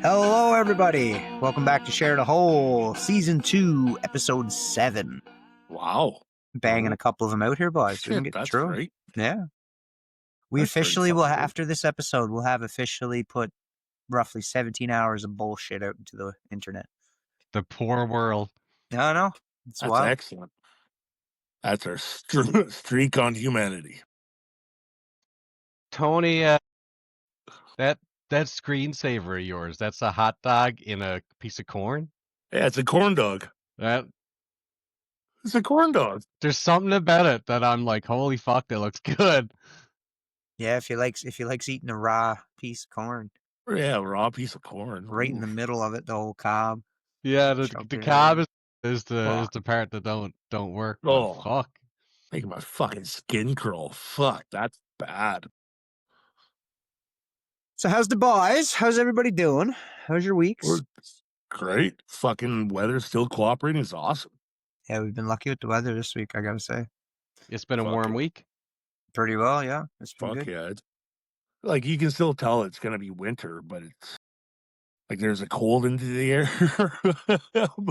Hello, everybody. Welcome back to Share the Hole, Season 2, Episode 7. Wow. Banging a couple of them out here, boys. Shit, Isn't it that's true? great. Yeah. We That's officially will, fucking good. after this episode, we'll have officially put roughly 17 hours of bullshit out into the internet. The poor world. No. It's That's wild. excellent. That's our streak on humanity. Tony, that screensaver of yours, that's a hot dog in a piece of corn? Yeah, it's a corn dog. It's a corn dog. There's something about it that I'm like, holy fuck, that looks good. Yeah, if you likes eating a raw piece of corn. Yeah, raw piece of corn. Right in the middle of it, the whole cob. Yeah, the cob is the part that don't work. Oh, fuck. Making my fucking skin crawl. Fuck, that's bad. So how's the boys? How's everybody doing? How's your weeks? We're great. Fucking weather's still cooperating. It's awesome. Yeah, we've been lucky with the weather this week, I gotta say. It's been a warm week. Pretty well, yeah. It's been Fuck good. yeah. It's, like, you can still tell it's going to be winter, but it's like there's a cold into the air.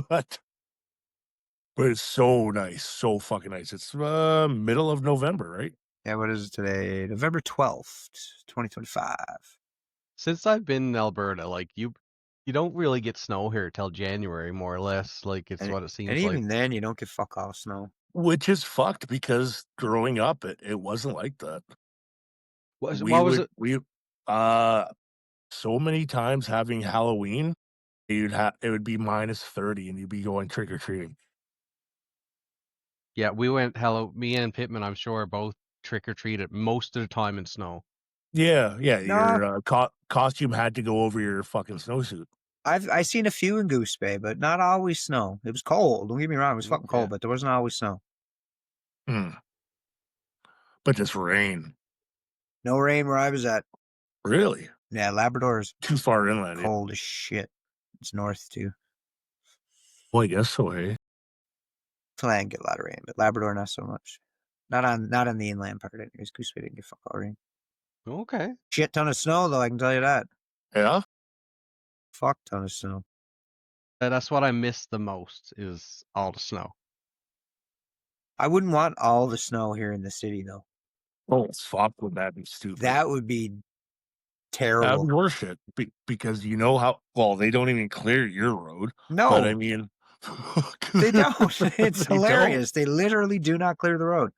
but it's so nice. So fucking nice. It's middle of November, right? Yeah, what is it today? November 12th, 2025. Since I've been in Alberta, like, you don't really get snow here till January, more or less. Like, it's what it seems and like. even then, you don't get fuck all snow. Which is fucked because growing up, it wasn't like that. What was it? We so many times having Halloween, it would be minus 30 and you'd be going trick or treating. Yeah, we went me and Pittman, I'm sure, both trick or treated most of the time in snow. Yeah. Your costume had to go over your fucking snowsuit. I seen a few in Goose Bay, but not always snow. It was cold. Don't get me wrong, it was fucking cold, but there wasn't always snow. But just rain. No rain where I was at. Really? Yeah, Labrador's too far inland. Cold as shit. It's north too. Well, I guess so, eh? Flan get a lot of rain, but Labrador not so much. Not on the inland part anyways. Goose Bay didn't get fuck all rain. Okay. Shit ton of snow though, I can tell you that. Yeah? Fuck ton of snow. That's what I miss the most is all the snow. I wouldn't want all the snow here in the city though. Oh, fuck, would that be stupid? That would be terrible. That would be horseshit. Because you know how, well, they don't even clear your road. No. But I mean, they don't. It's hilarious. They literally do not clear the road.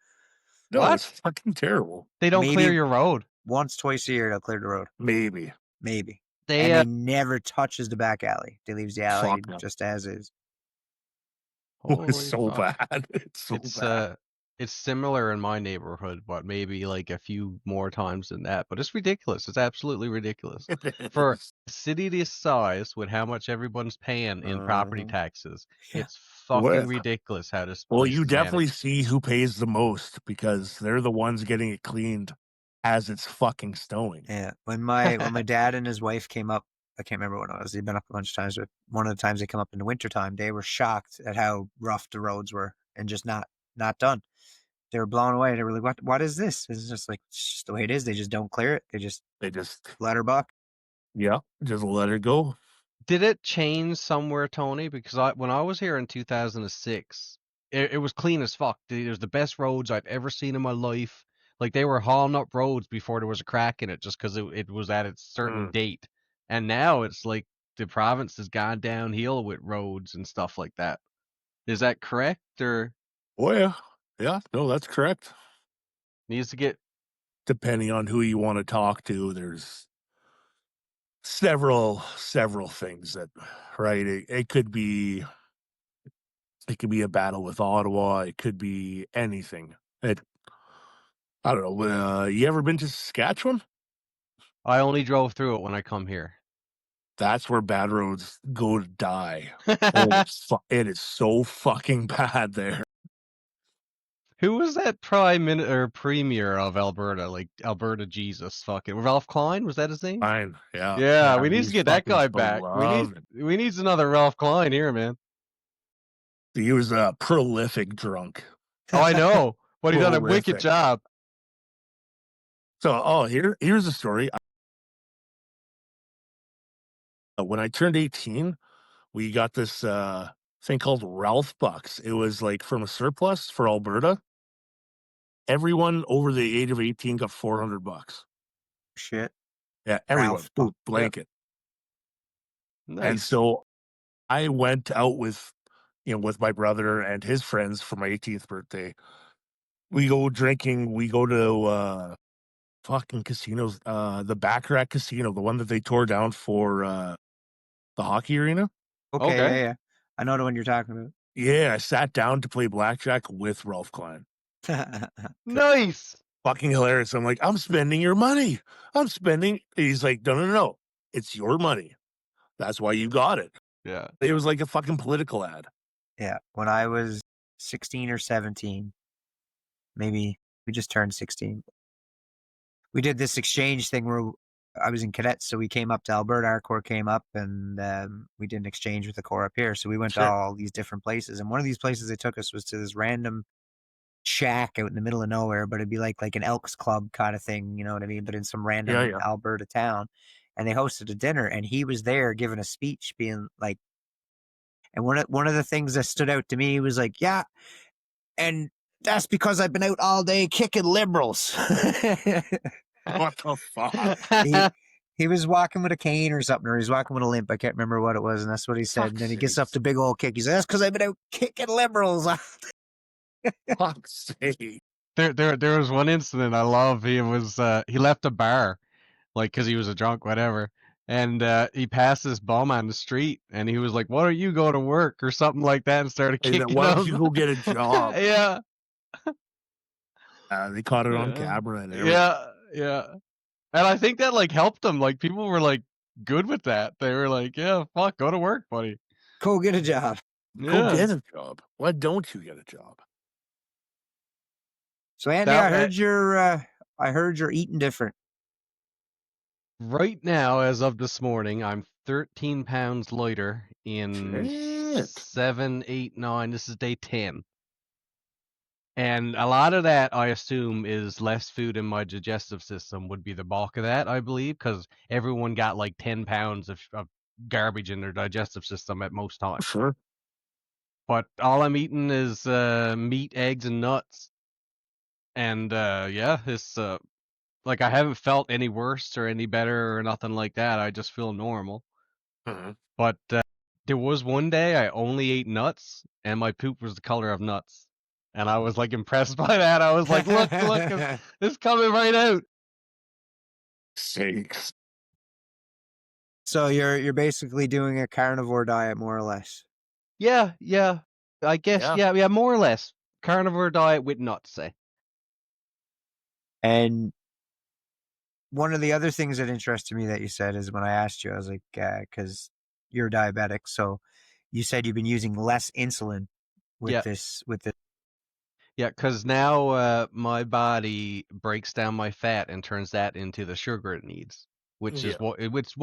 No, what? It's fucking terrible. They don't clear your road. Once, twice a year, they'll clear the road. Maybe. They never touches the back alley. They leaves the alley just as is. It's so bad. It's so bad. It's similar in my neighborhood, but maybe like a few more times than that. But it's ridiculous. It's absolutely ridiculous. For a city this size, with how much everyone's paying in property taxes, it's fucking ridiculous how this. Well, you definitely see who pays the most because they're the ones getting it cleaned as it's fucking snowing. Yeah. When my dad and his wife came up, I can't remember when it was. They've been up a bunch of times, but one of the times they come up in the wintertime, they were shocked at how rough the roads were and just not done. They were blown away. They were like, what is this? It's just like, it's just the way it is. They just don't clear it. They just let her buck. Yeah. Just let her go. Did it change somewhere, Tony? Because when I was here in 2006, it was clean as fuck. It was the best roads I've ever seen in my life. Like, they were hauling up roads before there was a crack in it just because it was at its certain date. And now it's like the province has gone downhill with roads and stuff like that. Is that correct? Or? Oh, yeah. Yeah, no, that's correct. Needs to get... Depending on who you want to talk to, there's several things that, right? It could be a battle with Ottawa. It could be anything. I don't know. You ever been to Saskatchewan? I only drove through it when I come here. That's where bad roads go to die. It is so fucking bad there. Who was that premier of Alberta? Like Alberta Jesus, fucking Ralph Klein, was that his name? Fine, yeah. Yeah, we need to get that guy back. We need another Ralph Klein here, man. He was a prolific drunk. Oh, I know, but he done a wicked job. So, here's a story. When I turned 18, we got this thing called Ralph Bucks. It was like from a surplus for Alberta. Everyone over the age of 18 got $400. Shit. Yeah, everyone. Ralph Buck. Boom, Yep. blanket. And Nice. so I went out with, with my brother and his friends for my 18th birthday. We go drinking. We go to fucking casinos. The Baccarat Casino, the one that they tore down for the hockey arena. Okay, Okay. yeah. I know the one you're talking Yeah, I sat down to play blackjack with Ralph Klein. about. Nice. Fucking hilarious. I'm like, I'm spending your money. I'm spending. He's like, no, no, no. It's your money. That's why you got it. Yeah. It was like a fucking political ad. Yeah. When I was 16 or 17, maybe we just turned 16. We did this exchange thing where I was in cadets, so we came up to Alberta. Our corps came up, and we did an exchange with the corps up here. So we went to Sure. all these different places, and one of these places they took us was to this random shack out in the middle of nowhere, but it'd be like an Elks Club kind of thing, you know what I mean? But in some Yeah, random yeah. Alberta town, and they hosted a dinner, and he was there giving a speech, being like, and one of the things that stood out to me was like, yeah, and that's because I've been out all day kicking liberals. What the fuck? he he was walking with a cane or something, or he was walking with a limp. I can't remember what it was, and that's what he said. And Fuck's then he gets up sakes. to big old kick. He's like, "That's because I've been out kicking liberals." Fuck's sake. There was one incident I love. He left a bar, like, because he was a drunk, whatever. And he passed this bum on the street, and he was like, "Why don't you go to work?" or something like that, and started Hey, kicking why don't you him. go get a job? Yeah, They caught it on yeah, camera and everything. yeah, yeah. And I think that like helped him. Like people were like good with that. They were like, "Yeah, fuck, go to work, buddy." Go get a job. Go Yeah. get a job. Why don't you get a job? So Andy, That I heard you're eating different. right now, as of this morning, I'm 13 pounds lighter in Shit. 7, 8, 9. This is day 10. And a lot of that, I assume, is less food in my digestive system would be the bulk of that, I believe, because everyone got like 10 pounds of garbage in their digestive system at most times. Sure. But all I'm eating is meat, eggs, and nuts. And yeah, it's like I haven't felt any worse or any better or nothing like that. I just feel normal. Mhm. But there was one day I only ate nuts, and my poop was the color of nuts. And I was like impressed by that. I was like, look, it's coming right out. Sakes. So you're basically doing a carnivore diet, more or less. Yeah, yeah. I guess, Yeah. yeah, more or less. Carnivore diet with nuts, say. And one of the other things that interested me that you said is when I asked you, I was like, because you're diabetic, so you said you've been using less insulin with Yeah, this. yeah, because now my body breaks down my fat and turns that into the sugar it needs, which is Yeah.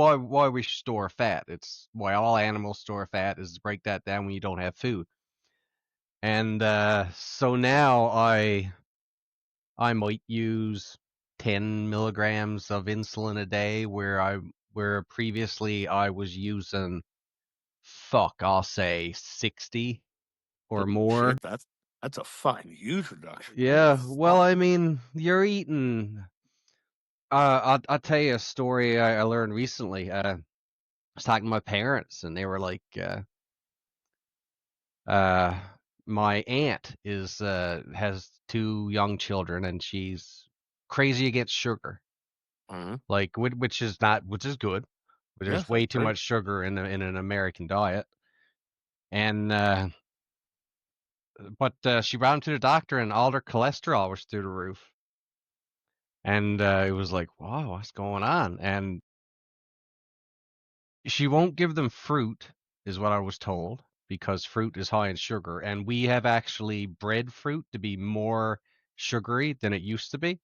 why we store fat. It's why all animals store fat is to break that down when you don't have food. And so now I might use 10 milligrams of insulin a day, where previously I was using, I'll say 60 or Holy more. shit, that's a fucking huge reduction. Holy Yeah, well, fuck. I mean, you're eating. I'll tell you a story I learned recently. I was talking to my parents, and they were like, uh, my aunt has two young children, and she's crazy against sugar. Mhm. Like, which is good. But Yeah, there's way that's too great. much sugar in an American diet, and but she brought him to the doctor, and all their cholesterol was through the roof, and it was like, wow, what's going on? And she won't give them fruit, is what I was told, because fruit is high in sugar, and we have actually bred fruit to be more sugary than it used to be.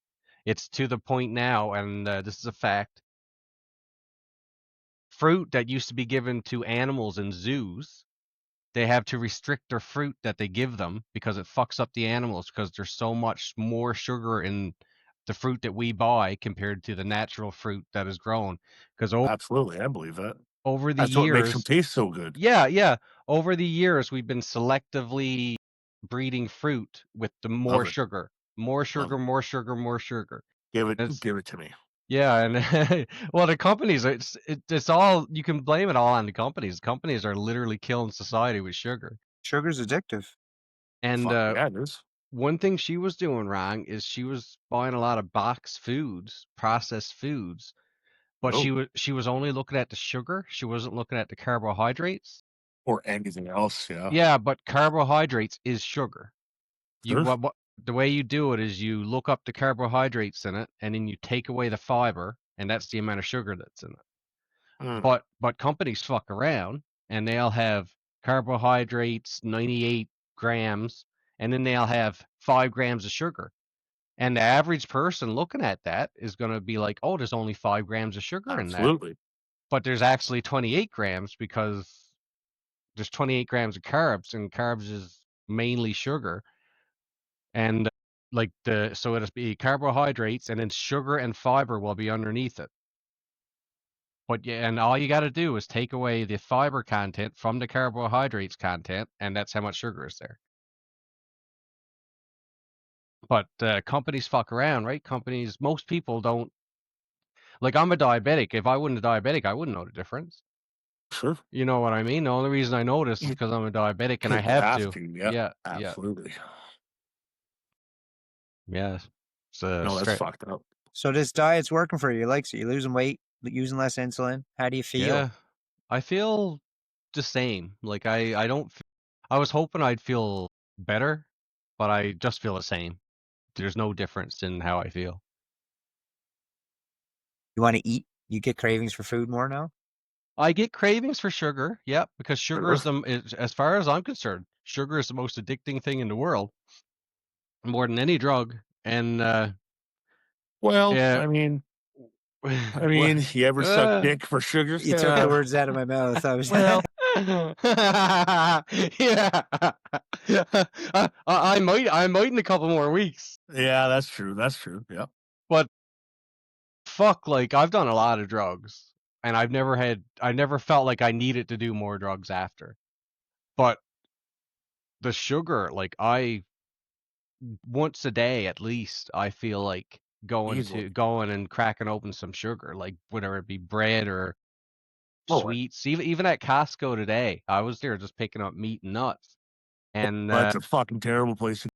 It's to the point now, and this is a fact, fruit that used to be given to animals in zoos, they have to restrict their fruit that they give them because it fucks up the animals because there's so much more sugar in the fruit that we buy compared to the natural fruit that is grown. Because Absolutely, I believe that. over the That's what makes them years, taste so good. yeah, over the years, we've been selectively breeding fruit with the more Love it. sugar, more Love sugar, it. more sugar, more sugar. Give It's it to me. yeah, and well, the companies, it's all you can blame it all on the companies. Companies are literally killing society with sugar. Sugar's addictive. And Fuck yeah, it is. one thing she was doing wrong is she was buying a lot of boxed foods, processed foods, but Oh, she was only looking at the sugar. She wasn't looking at the carbohydrates. or anything else, yeah. Yeah, but carbohydrates is sugar. You Sure. what the way you do it is you look up the carbohydrates in it, and then you take away the fiber, and that's the amount of sugar that's in it. Mm, But companies fuck around, and they'll have carbohydrates 98 grams, and then they'll have 5 grams of sugar. And the average person looking at that is going to be like, oh, there's only 5 grams of sugar in that. absolutely. But there's actually 28 grams because there's 28 grams of carbs, and carbs is mainly sugar. And so it'll be carbohydrates, and then sugar and fiber will be underneath it. But yeah, and all you got to do is take away the fiber content from the carbohydrates content, and that's how much sugar is there. But companies fuck around, right? Most people don't. Like, I'm a diabetic. If I wasn't a diabetic, I wouldn't know the difference. Sure. You know what I mean? The only reason I know this is You, because I'm a diabetic and I 'cause you have have to. to, yeah. Yeah, yeah, Absolutely. yeah. It's No, that's straight. fucked up. So this diet's working for you. Like, so you're losing weight, using less insulin. How do you feel? Yeah, I feel the same. Like I don't. I was hoping I'd feel better, but I just feel the same. There's no difference in how I feel. You want to eat? You get cravings for food more now? I get cravings for sugar, yep, because sugar Sure. as far as I'm concerned, sugar is the most addicting thing in the world, more than any drug. And Well, yeah, I What? mean, you ever suck uh, dick for sugar? You took the words out of my mouth. I was Well, yeah, I might in a couple more weeks, yeah, that's true. That's true. Yeah. but fuck, like I've done a lot of drugs, and I never felt like I needed to do more drugs after. But the sugar, like I once a day at least, I feel like Easily. going and cracking open some sugar, like whether it be bread or Oh, sweets. Even at Costco today, I was there just picking up meat and nuts. And that's a fucking terrible place.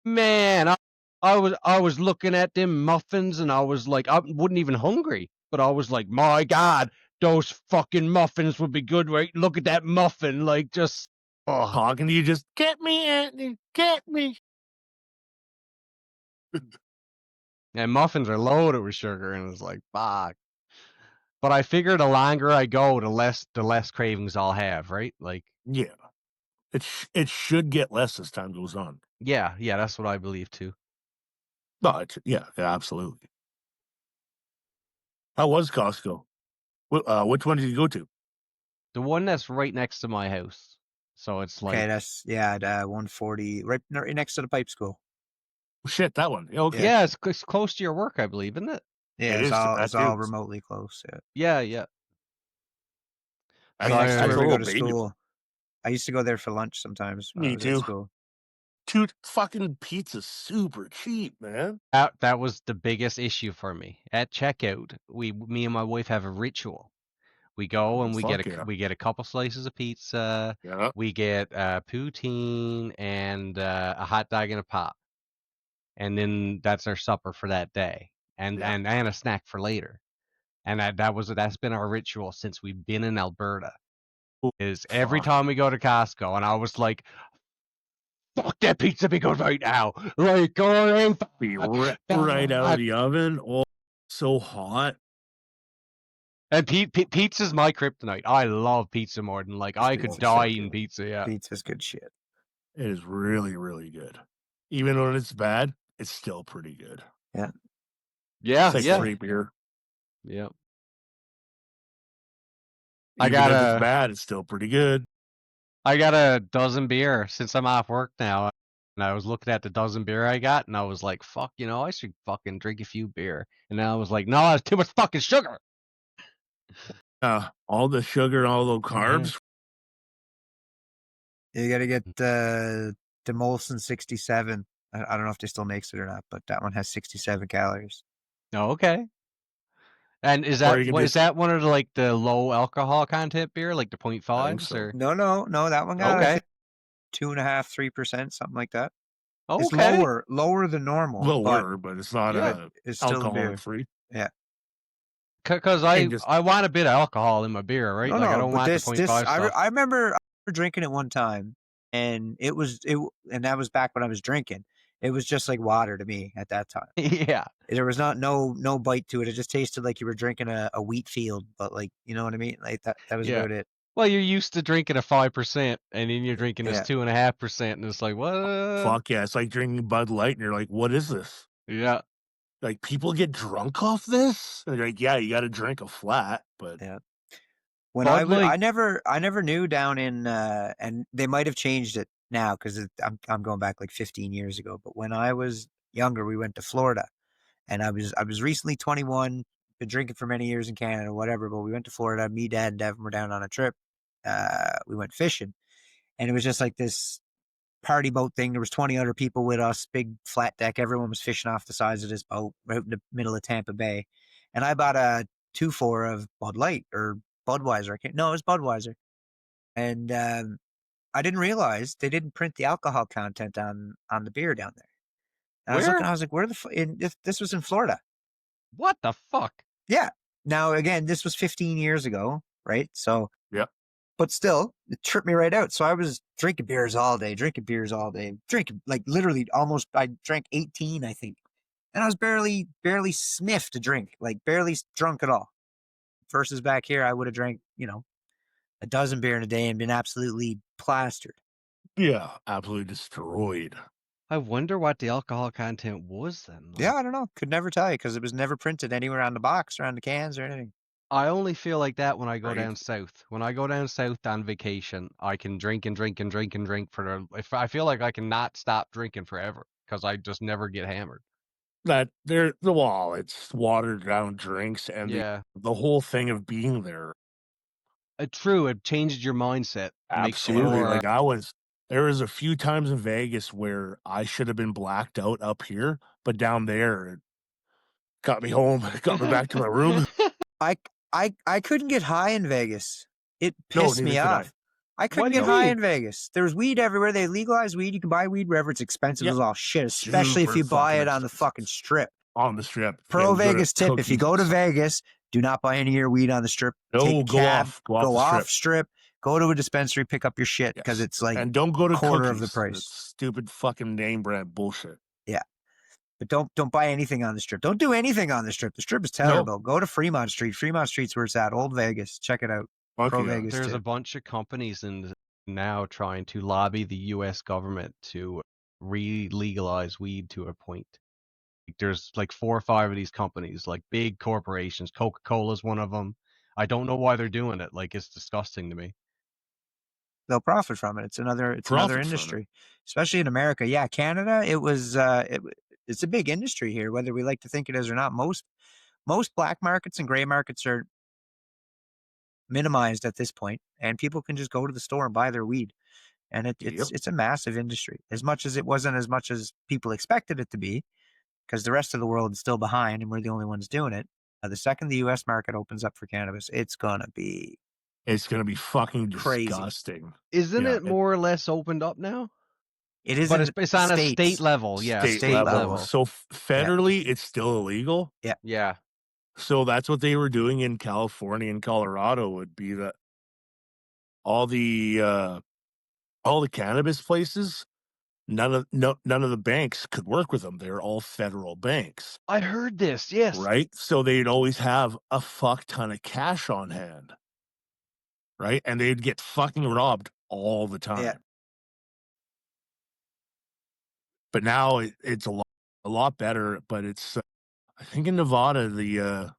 man, I was looking at them muffins, and I was like, I wasn't even hungry, but I was like, my God, those fucking muffins would be good, right? Look at that muffin, like just oh. Talking to you, just get me, Anthony, get me. And muffins are loaded with sugar, and it's like, fuck. But I figure the longer I go, the less cravings I'll have, right? Like, Yeah, it should get less as time goes on. yeah, that's what I believe too. No, yeah, absolutely. How was Costco? Which one did you go to? The one that's right next to my house, so it's okay. like, That's yeah, at 140, right next to the pipe school. Oh, shit, that one. Okay, Yeah, yeah, it's close to your work, I believe, isn't it? yeah. it It's is to all that it's all too. remotely close. Yeah, Yeah, yeah. So right next to That's where a we go little to baby one. school. I used to go there for lunch sometimes when I Me was at too. school. Dude, fucking pizza's super cheap, man. that was the biggest issue for me. At checkout, me and my wife have a ritual. We go Oh, and fuck yeah. we get a couple slices of pizza. Yeah. We get poutine and a hot dog and a pop, and then that's our supper for that day, and Yeah. and a snack for later. And that's been our ritual since we've been in Alberta. Oh, Is every fuck. time we go to Costco, and I was like, "Fuck that pizza, be good right now!" Like, go Be on, right out of fuck. the oven. Oh, so hot. And pizza's my kryptonite. I love pizza more than like I could Oh, die fuck eating yeah. pizza. Yeah, Pizza's good shit. It is really, really good. Even when it's bad, it's still pretty good. Yeah, yeah, It's like yeah, free beer. yeah. I Even got if it's a bad, it's still pretty good. I got a dozen beer since I'm off work now, and I was looking at the dozen beer I got, and I was like, "Fuck, I should fucking drink a few beer." And then I was like, "No, it's too much fucking sugar." All the sugar, all the Yeah. carbs. You got to get the Molson 67. I don't know if they still makes it or not, but that one has 67 calories. Oh, okay. And is Or that you can what is just, that one of the like the low alcohol content beer, like the I think 0.5s so. or? No, that one got I Okay. think 2.5, 3%, something like that. It's Okay. lower than normal, but Lower, but it's not Yeah. it's still a alcoholic beer. free. Yeah. Because And just I want a bit of alcohol in my beer, right? Like I No, don't but want the this 0.5 stuff. I remember drinking it one time, and and that was back when I was drinking. It was just like water to me at that time. Yeah. There was no bite to it. It just tasted like you were drinking a wheat field, but like you know what I mean. Like that was Yeah. about it. Well, you're used to drinking a 5%, and then you're drinking this Yeah, 2.5%, and it's like, what? fuck yeah. It's like drinking Bud Light, and you're like, what is this? Yeah. Like, people get drunk off this? And you're like, yeah, you got to drink a flat, but yeah. When Bud Light. I never knew down in and they might have changed it now because I'm going back like 15 years ago. But when I was younger, we went to Florida, and I was recently 21, been drinking for many years in Canada, whatever. But we went to Florida. Me, Dad, and Devin were down on a trip. We went fishing, and it was just like this party boat thing. There was 20 other people with us, big flat deck. Everyone was fishing off the sides of this boat right in the middle of Tampa Bay. And I bought a 2-4 of Bud Light or Budweiser. No, it was Budweiser. And I didn't realize they didn't print the alcohol content on the beer down there. And I was looking, Where? I was like, where this was in Florida. What the fuck? Yeah. Now, again, this was 15 years ago, right? So, yeah. but still, it tripped me right out. So I was drinking beers all day, drinking like literally almost, I drank 18, I think. And I was barely sniffed a drink, like barely drunk at all. Versus back here, I would have drank, a dozen beer in a day and been absolutely plastered. Yeah, absolutely destroyed. I wonder what the alcohol content was then. Yeah, Like, I don't know. Could never tell you because it was never printed anywhere on the box or on the cans or anything. I only feel like that when I go Right. down south. When I go down south on vacation, I can drink and drink and drink and drink if I feel like I cannot stop drinking forever because I just never get hammered. That they're the wall, it's watered down drinks and Yeah. the whole thing of being there. True, it changes your mindset. Makes you Absolutely. more Like there was a few times in Vegas where I should have been blacked out up here, but down there it got me home, got me back to my room. I I couldn't get high in Vegas. It No, pissed neither me could I. off. I What couldn't do you get high mean? in Vegas. There was weed everywhere. They legalized weed. You can buy weed wherever. It's expensive Yep. as all shit, especially if Super you buy fucking it on the expensive. fucking strip. On the strip. Pro Getting good Vegas at tip: if you cookies go and to stuff. Vegas, do not buy any of your weed on the strip. Take No, a cab, go off go the off strip. strip, go to a dispensary, pick up your shit because Yes. it's like And don't go to quarter of the cookies. That's price. stupid fucking name brand bullshit. Yeah. But don't buy anything on the strip. Don't do anything on the strip. The strip is No. terrible. Go to Fremont Street. Fremont Street's where it's at. Old Vegas. Check it out. Fuck Pro yeah. Vegas There's a tip. bunch of companies now trying to lobby the US government to re-legalize weed to a point. There's like 4 or 5 of these companies, like big corporations. Coca-Cola's one of them. I don't know why they're doing it. Like, it's disgusting to me. They'll profit from it. It's another Profit from it. industry, especially in America. Yeah, Canada. It's a big industry here, whether we like to think it is or not. Most black markets and gray markets are minimized at this point, and people can just go to the store and buy their weed. And Yep. it's a massive industry. As much as it wasn't as much as people expected it to be, because the rest of the world is still behind, and we're the only ones doing it. The second the U.S. market opens up for cannabis, it's gonna be It's gonna be fucking crazy. disgusting. Isn't Yeah, it more or less opened up now? It is But in it's on a state states. level. Yeah, state State level. level. So Yeah. federally, it's still illegal. Yeah. So that's what they were doing in California and Colorado would be that all the cannabis places, none of the banks could work with them. They're all federal banks, I heard this. Yes. right? So they'd always have a fuck ton of cash on hand, right? And they'd get fucking robbed all the time. Yeah. But now it's a lot better. But it's I think in Nevada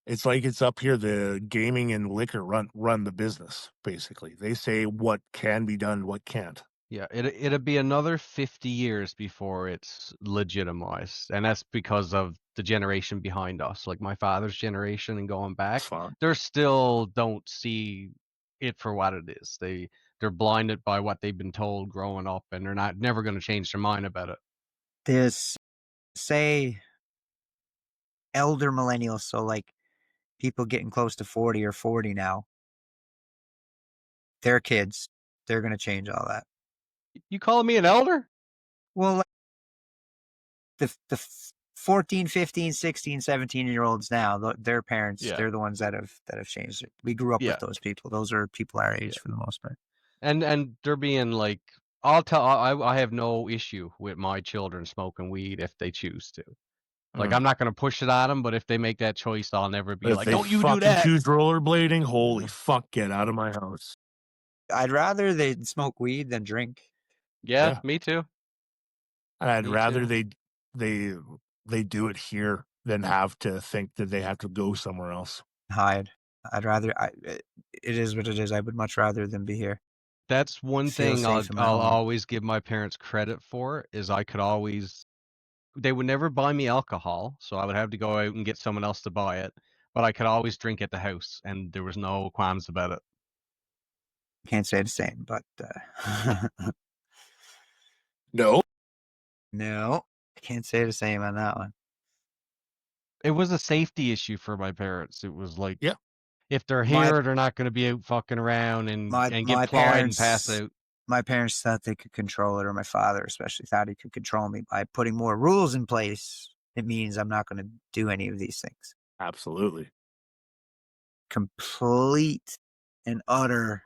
it's like it's up here. The gaming and liquor run the business basically. They say what can be done, what can't. Yeah, it'll be another 50 years before it's legitimized, and that's because of the generation behind us, like my father's generation and going It's back. fine. They still don't see it for what it is. They're blinded by what they've been told growing up, and they're never going to change their mind about it. This, say, elder millennials, so like people getting close to 40 or 40 now, their kids, they're going to change all that. You calling me an elder? Well, like the 14, 15, 16, 17-year-olds now, their parents, Yeah, they're the ones that have changed it. We grew up with yeah, those people. Those are people our yeah. age for the most part. And they're being like, I have no issue with my children smoking weed if they choose to. Like, I'm not going to push it on them, but if they make that choice, I'll never be If like, they don't you do fucking that. choose rollerblading, holy fuck, get out of my house. I'd rather they smoke weed than drink. Yeah, Yeah. me too. And I'd Me rather too. they do it here than have to think that they have to go somewhere else. Hide. I'd rather. It is what it is. I would much rather than be here. That's one Feel thing I'll safe in my I'll home. always give my parents credit for is they would never buy me alcohol, so I would have to go out and get someone else to buy it, but I could always drink at the house and there was no qualms about it. Can't say the same, but No. no, I can't say the same on that one. It was a safety issue for my parents. It was like, Yeah. if they're My here, they're not going to be out fucking around and get my plied and pass parents out. my parents thought they could control it, or my father especially thought he could control me by putting more rules in place. It means I'm not going to do any of these things. Absolutely. Complete and utter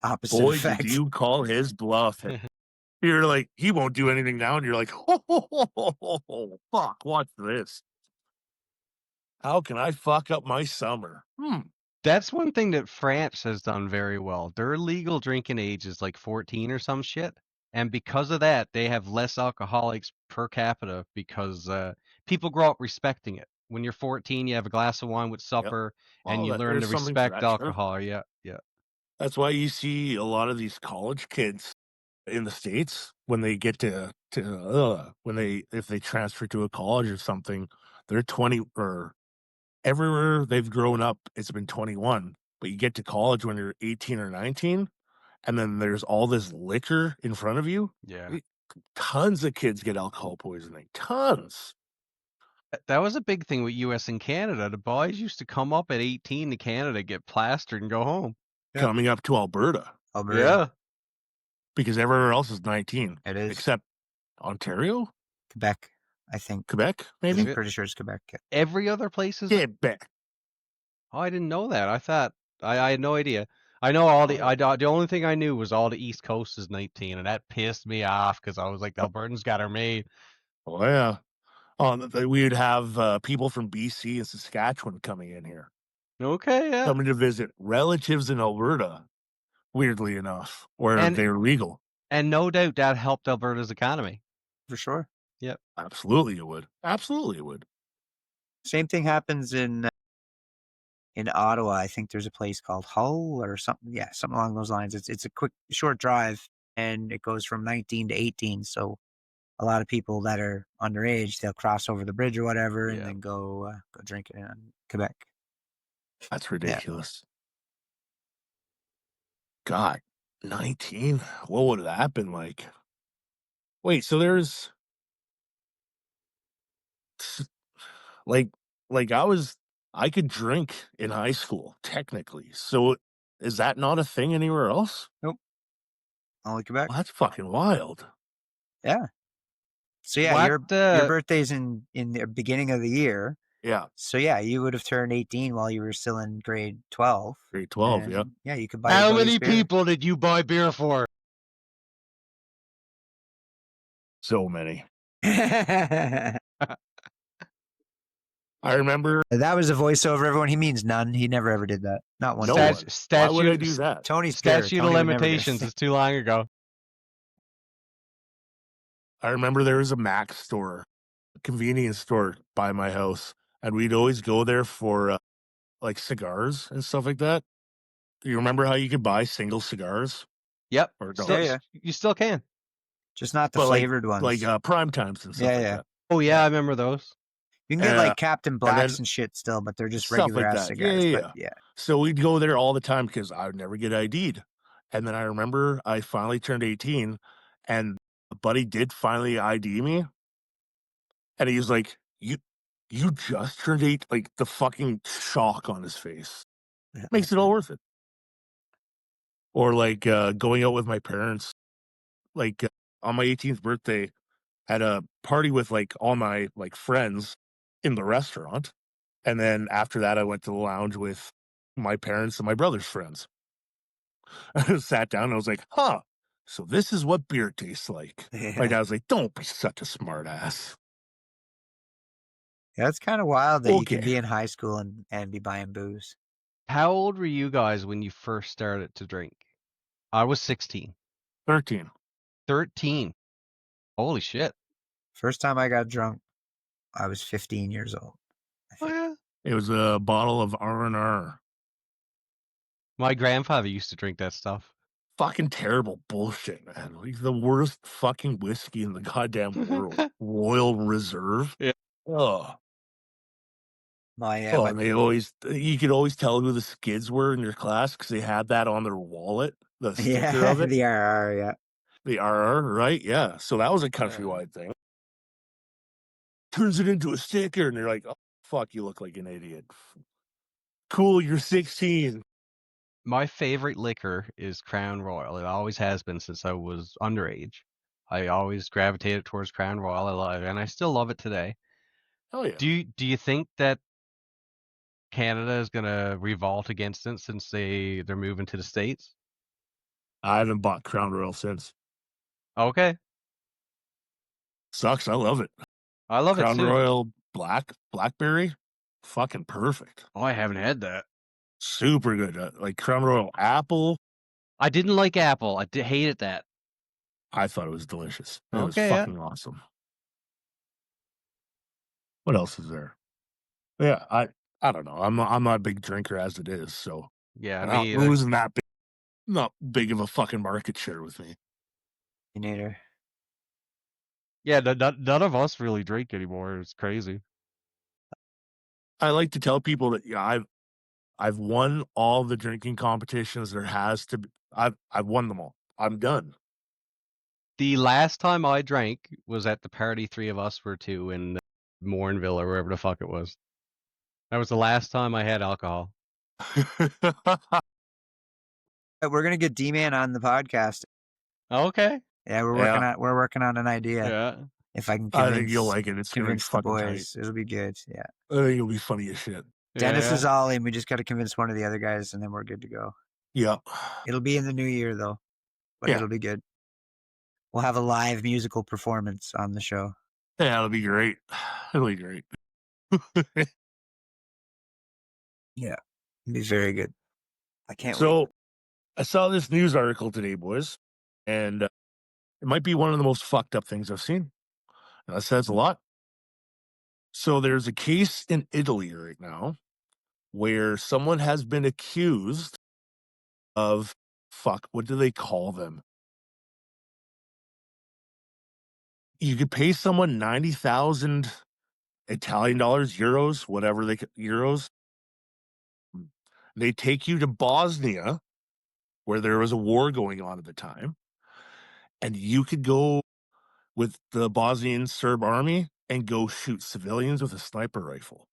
opposite Boy, did effect. you call his bluff. You're like, he won't do anything now. And you're like, oh, fuck, watch this. How can I fuck up my summer? That's one thing that France has done very well. Their legal drinking age is like 14 or some shit. And because of that, they have less alcoholics per capita because people grow up respecting it. When you're 14, you have a glass of wine with Yep. supper and you Well, learn to there's something for respect that, sure. alcohol. Yeah, yeah. That's why you see a lot of these college kids in the States when they get if they transfer to a college or something, they're 20 or everywhere they've grown up, it's been 21. But you get to college when you're 18 or 19, and then there's all this liquor in front of you. Yeah. Tons of kids get alcohol poisoning. Tons. That was a big thing with US and Canada. The boys used to come up at 18 to Canada, get plastered, and go home. Yeah. Coming up to Alberta. Alberta. Yeah. Because everywhere else is 19. It is. Except Ontario? Quebec, I think. Quebec, maybe? I'm pretty sure it's Quebec. Every other place is. Quebec. Oh, I didn't know that. I thought I had no idea. I know all the the only thing I knew was all the East Coast is 19, and that pissed me off because I was like, Albertans got her made. Oh, yeah. Oh, we would have people from BC and Saskatchewan coming in here. Okay, yeah. Coming to visit relatives in Alberta, weirdly enough, where they're legal. And no doubt that helped Alberta's economy. For sure. Yep. Absolutely it would. Absolutely it would. Same thing happens in Ottawa. I think there's a place called Hull or something. Yeah, something along those lines. It's a short drive, and it goes from 19 to 18. So a lot of people that are underage, they'll cross over the bridge or whatever, and then go drink it in Quebec. That's ridiculous. Yeah. God, 19? What would that been like? Wait, so there's like I could drink in high school, technically. So is that not a thing anywhere else? Nope. Only Quebec. Well, that's fucking wild. Yeah. So yeah, your birthday's in the beginning of the year. Yeah. So yeah, you would have turned 18 while you were still in grade 12. Grade 12, yeah. Yeah, you could buy. How many people did you buy beer for? So many. I remember that was a voiceover. Everyone, he means none. He never ever did that. Not one. Why would I do that? Tony's statute of limitations is too long ago. I remember there was a Mac store, a convenience store by my house, and we'd always go there for like cigars and stuff like that. You remember how you could buy single cigars? Yep. Or You still can. Just not the but flavored like ones. prime times and stuff Yeah, like yeah. that. Oh yeah, Yeah. I remember those. You can get like Captain And then Blacks and shit still, but they're just stuff regular like ass that. Yeah, cigars. yeah, But yeah. yeah. So we'd go there all the time because I would never get ID'd. And then I remember I finally turned 18, and a buddy did finally ID me, and he was like, You just turned 8," like, the fucking shock on his face. Makes it all worth it. Or, like, going out with my parents, like, on my 18th birthday, had a party with, like, all my, like, friends in the restaurant, and then after that, I went to the lounge with my parents and my brother's friends. I sat down, and I was like, "Huh, so this is what beer tastes like." My Yeah. dad was like, "Don't be such a smart ass." Yeah, it's kind of wild that you can Okay, be in high school and be buying booze. How old were you guys when you first started to drink? I was 16. 13. 13. Holy shit. First time I got drunk, I was 15 years old, I Oh think. yeah. It was a bottle of R&R. My grandfather used to drink that stuff. Fucking terrible bullshit, man. Like the worst fucking whiskey in the goddamn world. Royal Reserve. Yeah. Oh, My oh, my and you could always tell who the skids were in your class because they had that on their wallet, the sticker yeah, of it, the RR, yeah. the RR, right? Yeah. So that was a Yeah. countrywide thing. Turns it into a sticker, and they're like, "Oh, fuck, you look like an idiot." Cool, you're 16. My favorite liquor is Crown Royal. It always has been since I was underage. I always gravitated towards Crown Royal. I love it, and I still love it today. Hell yeah. Do you think that Canada is gonna revolt against it since they're moving to the States? I haven't bought Crown Royal since. Okay. Sucks. I love it. I love it Crown too. Royal Blackberry, fucking perfect. Oh, I haven't had that. Super good. Like Crown Royal Apple, I didn't like Apple. Hated that. I thought it was delicious. It was Okay, yeah. fucking awesome. What else is there? Yeah, I don't know. I'm not a big drinker as it is, so Yeah, me either. booze isn't that big, not big of a fucking market share with me. Neither. Yeah, none of us really drink anymore. It's crazy. I like to tell people that yeah, I've won all the drinking competitions there has to be. I've won them all. I'm done. The last time I drank was at the party three of us were to in Morinville or wherever the fuck it was. That was the last time I had alcohol. We're gonna get D-Man on the podcast. Okay. Yeah, Yeah, we're working on an idea. Yeah. If I can I think you'll like it. It's gonna be convince the fucking tight. boys, it'll be good. Yeah. I think it'll be funny as shit. Dennis is Yeah. all in. We just got to convince one of the other guys, and then we're good to go. Yeah. It'll be in the new year though, but Yeah. it'll be good. We'll have a live musical performance on the show. Yeah, it'll be great. It'll be great. Yeah, it'll be very good. I can't wait. So I saw this news article today, boys, and it might be one of the most fucked up things I've seen. And that says a lot. So there's a case in Italy right now where someone has been accused of fuck, what do they call them? You could pay someone 90,000 Italian dollars, euros, whatever euros. They take you to Bosnia, where there was a war going on at the time, and you could go with the Bosnian Serb army and go shoot civilians with a sniper rifle.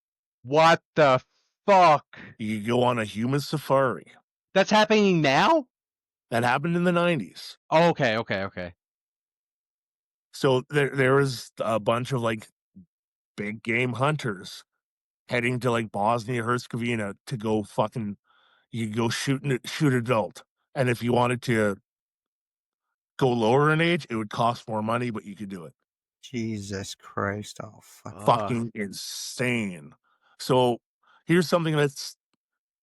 What the fuck? You could go on a human safari. That's happening now? That happened in the 90s. Oh, okay. So there was a bunch of like big game hunters heading to like Bosnia Herzegovina to go fucking you could go shoot adult. And if you wanted to go lower in age, it would cost more money, but you could do it. Jesus Christ! Oh fuck! Fucking insane. So here's something that's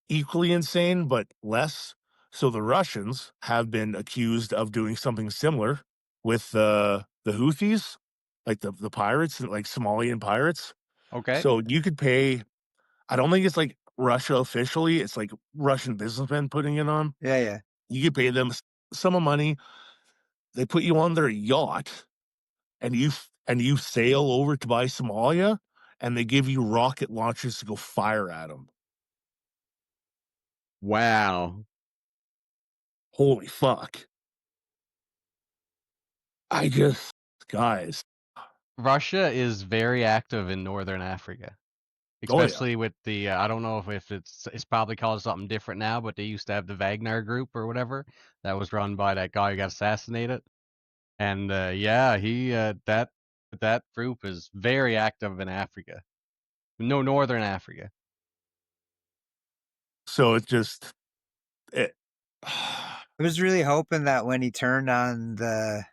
equally insane, but less. So the Russians have been accused of doing something similar with the Houthis, like the pirates, like Somalian pirates. Okay. So you could pay. I don't think it's like Russia officially. It's like Russian businessmen putting it on. Yeah. You could pay them some of money they put you on their yacht and you sail over to by Somalia and they give you rocket launchers to go fire at them. Wow. Holy fuck. Guys. Russia is very active in northern Africa, Oh yeah. especially with the I don't know if it's probably called something different now, but they used to have the Wagner group or whatever that was run by that guy who got assassinated. And yeah, he that group is very active in Africa. No, northern Africa. So it just it, I was really hoping that when he turned on the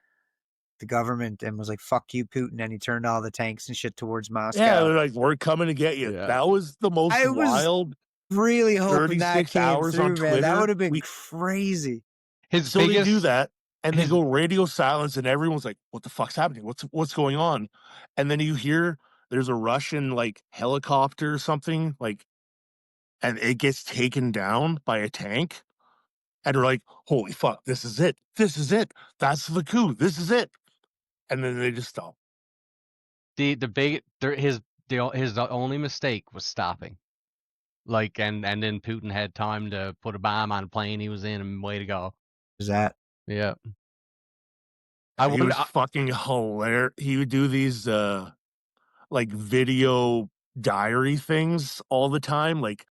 government and was like, "Fuck you, Putin," and he turned all the tanks and shit towards yeah, Moscow. they're like, we're coming to get you. Yeah. That was the most I was wild really hoping that 36 came hours on through, man. That Twitter. would have been crazy. His So they do biggest that and they his go radio silence and everyone's like, what the fuck's happening? What's going on? And then you hear there's a Russian like helicopter or something, like, and it gets taken down by a tank. And they're like, holy fuck, this is it. This is it. That's the coup. This is it. And then they just stop. the big his only mistake was stopping. Like and then Putin had time to put a bomb on a plane he was in and way to go. Is that Yeah. I He wonder was fucking hilarious. He would do these like video diary things all the time, like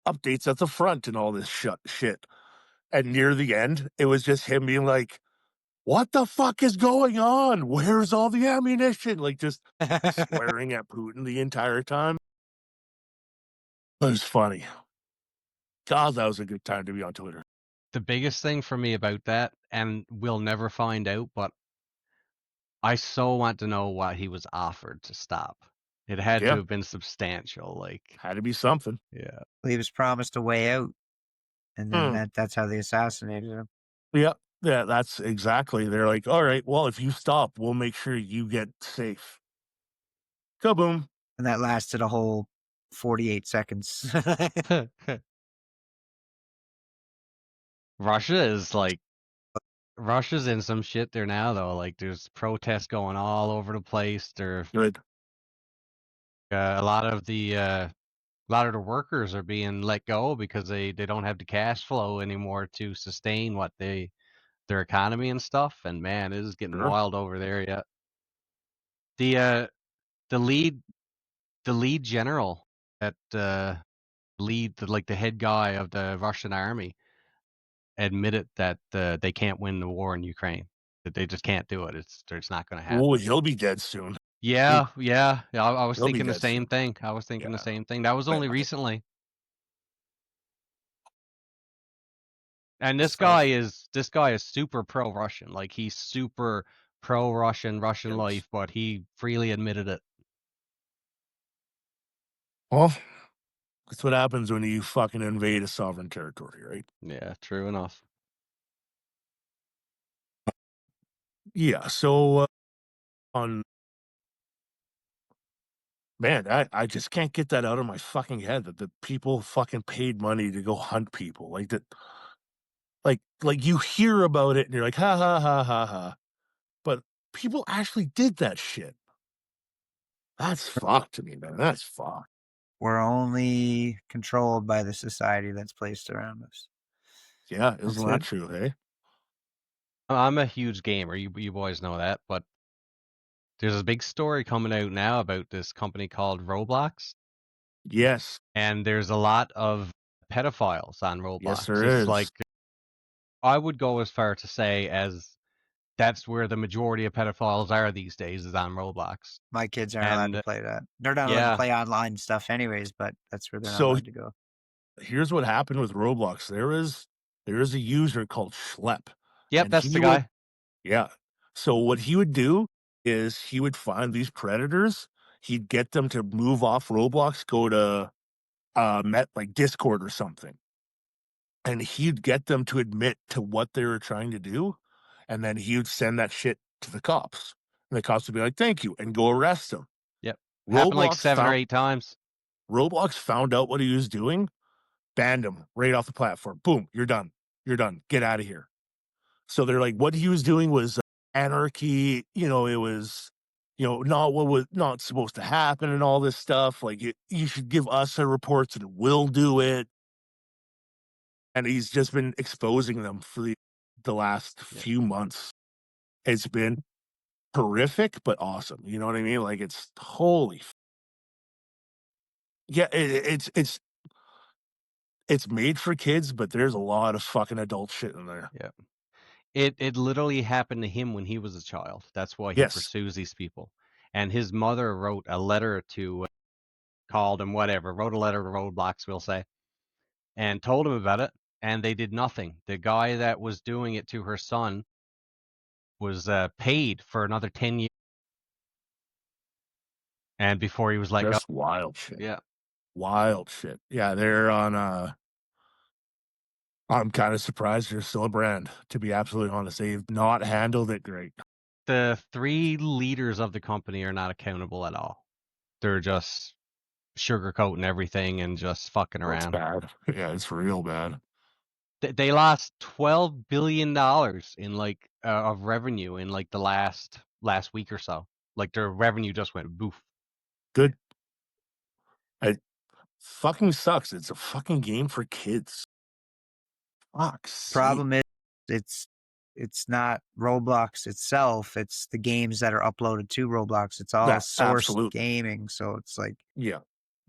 updates at the front and all this shit. And near the end, it was just him being like, what the fuck is going on? Where's all the ammunition? Like just swearing at Putin the entire time. It was funny. God, that was a good time to be on Twitter. the biggest thing for me about that, and we'll never find out, but I so want to know what he was offered to stop. It had to Yeah, have been substantial, like had to be something. yeah. he was promised a way out, and then Hmm. that's how they assassinated him. Yeah, yeah, that's exactly. They're like, all right, well, if you stop, we'll make sure you get safe. Kaboom. And that lasted a whole 48 seconds. Russia is like Russia's in some shit there now though. Like there's protests going all over the place. There Good. a lot of the workers are being let go because they don't have the cash flow anymore to sustain what their economy and stuff. And man, it is getting Sure. wild over there. Yeah. The the lead the lead general that like the head guy of the Russian army admitted that they can't win the war in Ukraine. That they just can't do it. It's not going to Oh, happen. he'll be dead soon. Yeah, yeah. I was He'll be thinking the dead same soon. thing. I was thinking the Yeah. same thing. That was only recently. And this So, guy is super pro-Russian. Like he's super pro-Russian, Russian yes. life, but he freely admitted it. Well, that's what happens when you fucking invade a sovereign territory, right? Yeah, true enough. Yeah. So, on man, I just can't get that out of my fucking head that the people fucking paid money to go hunt people like that. Like you hear about it and you're like, ha ha ha ha ha. But people actually did that shit. That's fucked to me, man. That's fucked. We're only controlled by the society that's placed around us. Yeah, That's isn't that it. true, hey? I'm a huge gamer. You boys know that, but there's a big story coming out now about this company called Roblox, Yes. and there's a lot of pedophiles on Yes, Roblox. there It's is. like I would go as far to say as that's where the majority of pedophiles are these days is on Roblox. My kids aren't allowed to And play that. They're not allowed to yeah, play online stuff anyways, but that's where they're not So allowed to go. here's what happened with Roblox. There is a user called Schlep, yep, and that's the he would guy. yeah. So what he would do is he would find these predators. He'd get them to move off Roblox, go to met like Discord or something, and he'd get them to admit to what they were trying to do, and then he would send that shit to the cops, and the cops would be like, "Thank you," and go arrest him. Yep, happened like Roblox 7 or found 8 times. Roblox found out what he was doing, banned him right off the platform. Boom, you're done. You're done. Get out of here. So they're like, what he was doing was anarchy. You know, it was, not what was not supposed to happen and all this stuff. Like, you should give us the reports and we'll do it. And he's just been exposing them for the last Yeah. few months. It's been horrific, but awesome. You know what I mean? Like, it's holy. Yeah, it's made for kids, but there's a lot of fucking adult shit in there. Yeah. It literally happened to him when he was a child. That's why he Yes, pursues these people. And his mother wrote a letter to called him whatever, wrote a letter to Roadblocks, we'll say, and told him about it, and they did nothing. The guy that was doing it to her son was paid for another 10 years, and before he was let go. just wild shit. Yeah. Wild shit. Yeah, they're on. I'm kind of surprised they're still a brand. To be absolutely honest, they've not handled it great. The 3 leaders of the company are not accountable at all. They're just sugarcoating everything and just fucking Oh, it's around. bad. Yeah, it's real bad. They lost $12 billion in like of revenue in like the last week or so. Like their revenue just went boof. Good. It fucking sucks. It's a fucking game for kids. Fuck's sake. Problem is, it's not Roblox itself. It's the games that are uploaded to Roblox. It's all source absolutely. gaming. So it's like Yeah.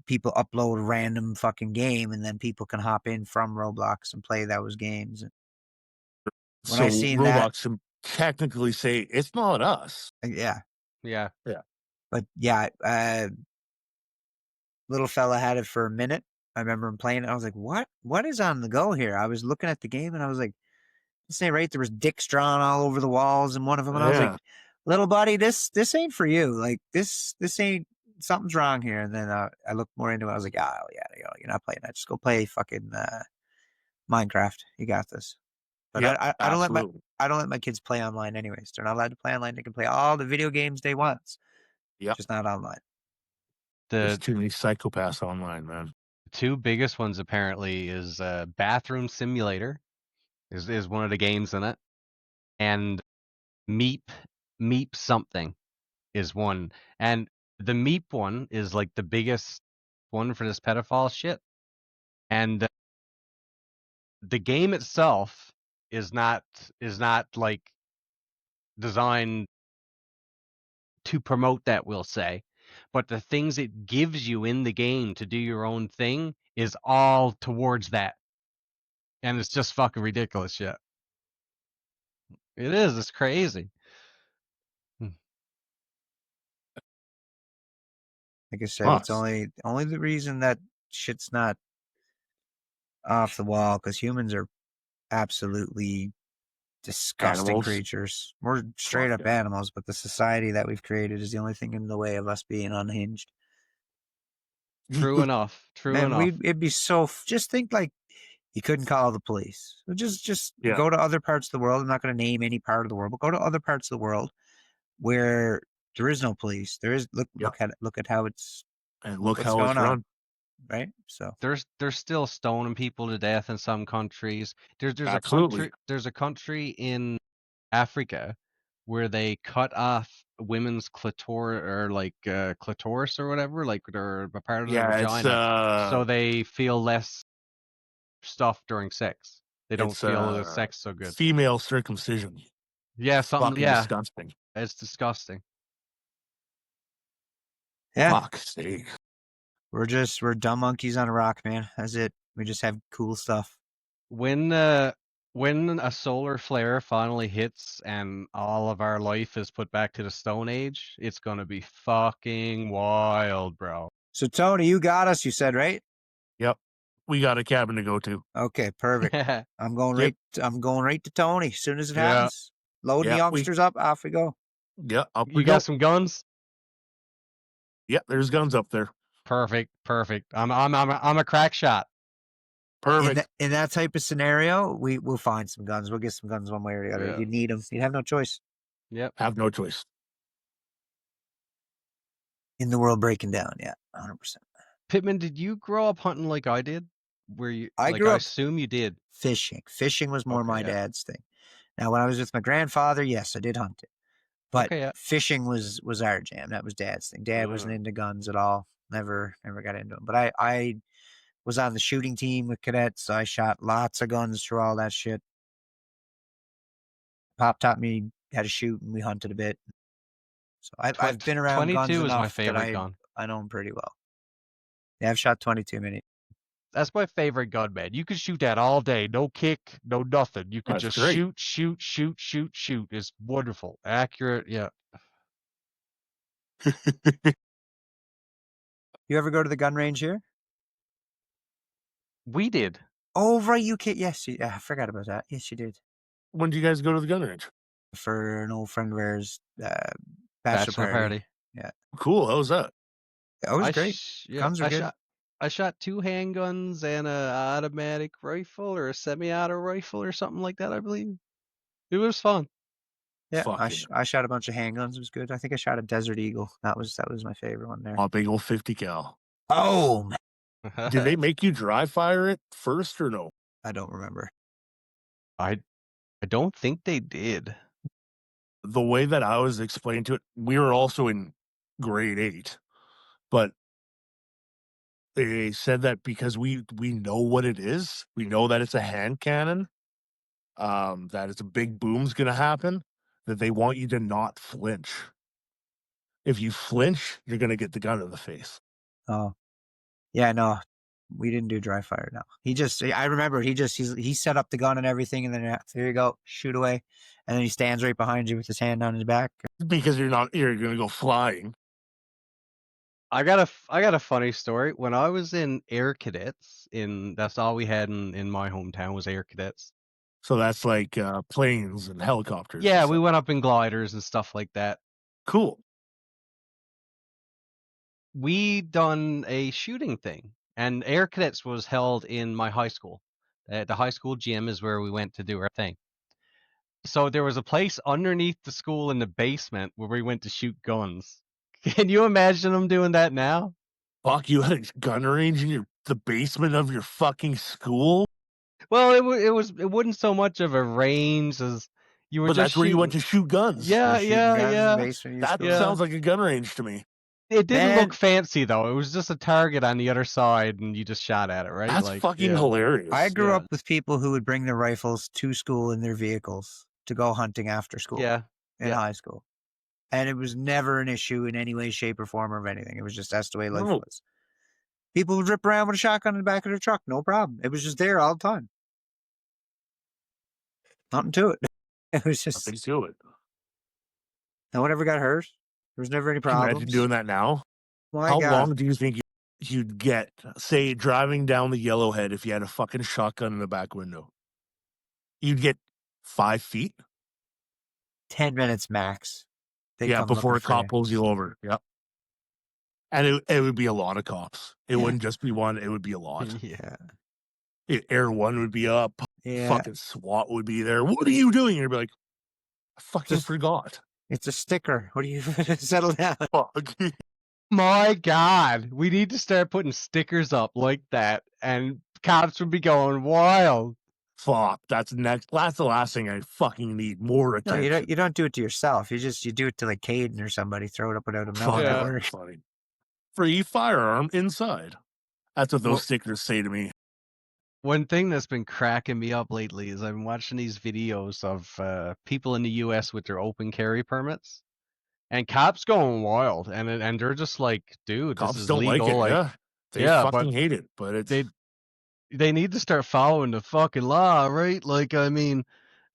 people upload a random fucking game, and then people can hop in from Roblox and play those games. When I So seen that, Roblox can technically say it's not us. yeah, Yeah. Yeah. but yeah, little fella had it for a minute. I remember him playing it. I was like, what is on the go here? I was looking at the game and I was like, this ain't right. There was dicks drawn all over the walls and one of them. And I was like, Yeah. little buddy, this ain't for you. Like this ain't, something's wrong here. And then I looked more into it. I was like, oh yeah, you're not playing that. Just go play fucking Minecraft. You got this. But Yep. I don't Absolutely. I don't let my kids play online anyways. They're not allowed to play online. They can play all the video games they want, Yep. just not online. There's The too many psychopaths online, man. 2 biggest ones apparently is Bathroom Simulator is one of the games in it, and Meep something is one, and the Meep one is like the biggest one for this pedophile shit, and the game itself is not like designed to promote that, we'll say, but the things it gives you in the game to do your own thing is all towards that, and it's just fucking ridiculous shit. It is. It's crazy. Like I said, it's Us. only the reason that shit's not off the wall because humans are absolutely disgusting Animals. creatures. We're straight Fuck up yeah. animals, but the society that we've created is the only thing in the way of us being unhinged. True enough. True Man, enough. it'd be so. Just think like you couldn't call the police. Just Yeah. go to other parts of the world. I'm not going to name any part of the world, but go to other parts of the world where there is no police. There is Yep. look at how it's And look what's how it's going on, run. right? So They're still stoning people to death in some countries. There's Absolutely. a country in Africa where they cut off women's clitoris or whatever, like they're a part of their Yeah, it's vagina, so they feel less stuff during sex. They don't it's feel the sex so good. female circumcision. Yeah, something. Fucking Yeah, disgusting. it's disgusting. yeah, Fuck's sake. we're dumb monkeys on a rock, man. That's it. We just have cool stuff. When a solar flare finally hits and all of our life is put back to the Stone Age, it's gonna be fucking wild, bro. So Tony, you got us. You said right. Yep. We got a cabin to go to. Okay, perfect. Yeah, I'm going Yep. right to Tony as soon as it yeah. happens. Loading the Yeah, youngsters up, off we go. up we You go. got some guns? Yeah, there's guns up there. Perfect. I'm a crack shot. Perfect. In that type of scenario, we'll find some guns. We'll get some guns one way or the other. Yeah. You need them. You have no choice. Yep. Have no choice. In the world breaking down, yeah, 100%. Pittman, did you grow up hunting like I did? Where you I like grew I up assume you did. fishing. Fishing was more Okay, my yeah. dad's thing. Now, when I was with my grandfather, yes, I did hunt it. But Okay, yeah. fishing was our jam. That was Dad's thing. Dad wasn't into guns at all. Never got into them. But I was on the shooting team with cadets. So I shot lots of guns through all that shit. Pop taught me how to shoot, and we hunted a bit. So I've been around guns 22 is my enough that favorite gun. I know them pretty well. Yeah, I've shot 22 mini. That's my favorite gun, man. You could shoot that all day. No kick, no nothing. You could That's just great. shoot. It's wonderful. Accurate, yeah. You ever go to the gun range here? We did. Oh, right, you can. Yes, I forgot about that. Yes, you did. When do you guys go to the gun range? For an old friend of ours, bachelor Bachelor party. party. Yeah, Cool. How was that? it was great. Yeah, Guns are good. I shot 2 handguns and a automatic rifle or a semi-auto rifle or something like that, I believe. It was fun. Yeah, Fuck I shot a bunch of handguns. It was good. I think I shot a Desert Eagle. That was my favorite one there. A big old 50 cal. Oh, man. Did they make you dry fire it first or no? I don't remember. I don't think they did. The way that I was explained to it, we were also in grade 8, but they said that because we know what it is, we know that it's a hand cannon, that it's a big boom's gonna happen, that they want you to not flinch. If you flinch, you're gonna get the gun in the face. Oh, yeah, no, we didn't do dry fire. No, I remember he set up the gun and everything, and then here you go, shoot away, and then he stands right behind you with his hand on his back. Because you're gonna go flying. I got a funny story. When I was in Air Cadets, that's all we had in my hometown was Air Cadets. So that's like planes and helicopters. Yeah, and we stuff. went up in gliders and stuff like that. Cool. We done a shooting thing, and Air Cadets was held in my high school. The high school gym is where we went to do our thing. So there was a place underneath the school in the basement where we went to shoot guns. Can you imagine them doing that now? Fuck, you had a gun range in the basement of your fucking school? Well, it wasn't so much of a range as you were But just that's where you went to shooting. shoot guns. Yeah, Shooting guns in the yeah. basement of your That school. sounds like a gun range to me. It didn't Man. look fancy though. It was just a target on the other side, and you just shot at it, right? That's like, fucking yeah. hilarious. I grew Yeah. up with people who would bring their rifles to school in their vehicles to go hunting after school. Yeah. In high school. And it was never an issue in any way, shape, or form of anything. It was just that's the way life was. People would rip around with a shotgun in the back of their truck, no problem. It was just there all the time. Nothing to it. It was just Nothing to it. no one ever got hurt. There was never any Can you problems. imagine doing that now? My How God. long do you think you'd get, say, driving down the Yellowhead if you had a fucking shotgun in the back window? You'd get 5 feet? 10 minutes max. They Yeah, come before a looking for cop you. pulls you over. Yep. And it would be a lot of cops. It wouldn't just be one, it would be a lot. Yeah. Air 1 would be up. Yeah. Fucking SWAT would be there. What are you doing? You'd be like, I fucking forgot. It's a sticker. What do you settle down? Fuck. My God, we need to start putting stickers up like that, and cops would be going wild. Fuck. That's next. That's the last thing I fucking need. More No, attention. you don't do it to yourself. You do it to like Caden or somebody. Throw it up without him knowing. Fuck, It Yeah. works. funny. Free firearm inside. That's what those Well- stickers say to me. One thing that's been cracking me up lately is I've been watching these videos of people in the U.S. with their open carry permits, and cops going wild, and they're just like, "Dude, Cops this is don't legal." like it. Yeah. They yeah, fucking but hate it. But it's they need to start following the fucking law, right? Like, I mean,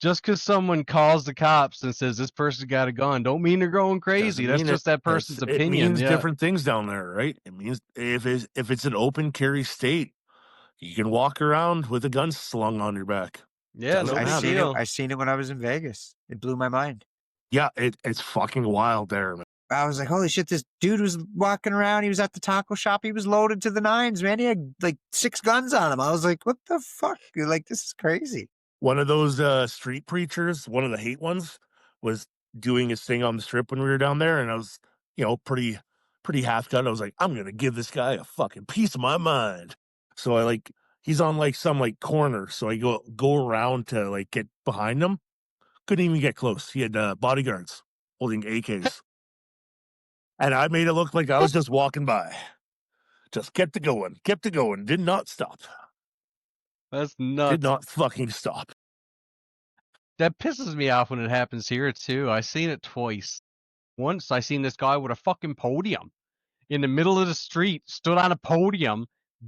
just because someone calls the cops and says this person got a gun, don't mean they're going crazy. doesn't That's mean just that It's- person's It opinion. means Yeah, different things down there, right? It means if it's an open carry state, you can walk around with a gun slung on your back. yeah, Doesn't no big matter. deal. I seen it when I was in Vegas. It blew my mind. Yeah, it's fucking wild there, man. I was like, holy shit, this dude was walking around. He was at the taco shop. He was loaded to the nines, man. He had like 6 guns on him. I was like, what the fuck? Like, this is crazy. One of those street preachers, one of the hate ones, was doing his thing on the strip when we were down there, and I was, pretty half cut. I was like, I'm gonna give this guy a fucking piece of my mind. So he's on like some like corner, so I go around to like get behind him, Couldn't even get close. He had bodyguards holding AKs. And I made it look like I was just walking by. Just kept it going, did not stop. That's Did nuts. not fucking stop. That pisses me off when it happens here too. I seen it twice. Once I seen this guy with a fucking podium in the middle of the street, stood on a podium,